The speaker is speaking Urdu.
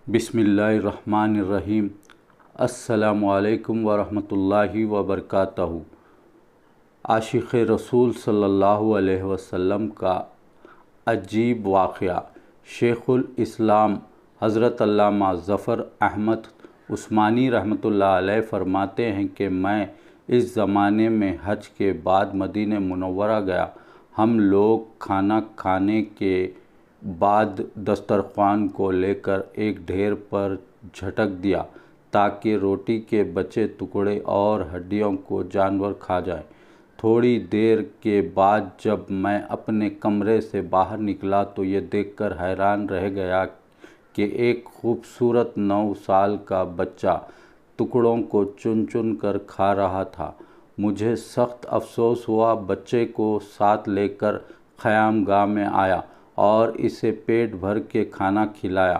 بسم اللہ الرحمن الرحیم۔ السلام علیکم ورحمۃ اللہ وبرکاتہ۔ عاشق رسول صلی اللہ علیہ وسلم کا عجیب واقعہ۔ شیخ الاسلام حضرت علامہ ظفر احمد عثمانی رحمۃ اللہ علیہ فرماتے ہیں کہ میں اس زمانے میں حج کے بعد مدینہ منورہ گیا۔ ہم لوگ کھانا کھانے کے بعد دسترخوان کو لے کر ایک ڈھیر پر جھٹک دیا تاکہ روٹی کے بچے ٹکڑے اور ہڈیوں کو جانور کھا جائیں۔ تھوڑی دیر کے بعد جب میں اپنے کمرے سے باہر نکلا تو یہ دیکھ کر حیران رہ گیا کہ ایک خوبصورت 9 سال کا بچہ ٹکڑوں کو چن چن کر کھا رہا تھا۔ مجھے سخت افسوس ہوا، بچے کو ساتھ لے کر خیام گاہ میں آیا اور اسے پیٹ بھر کے کھانا کھلایا۔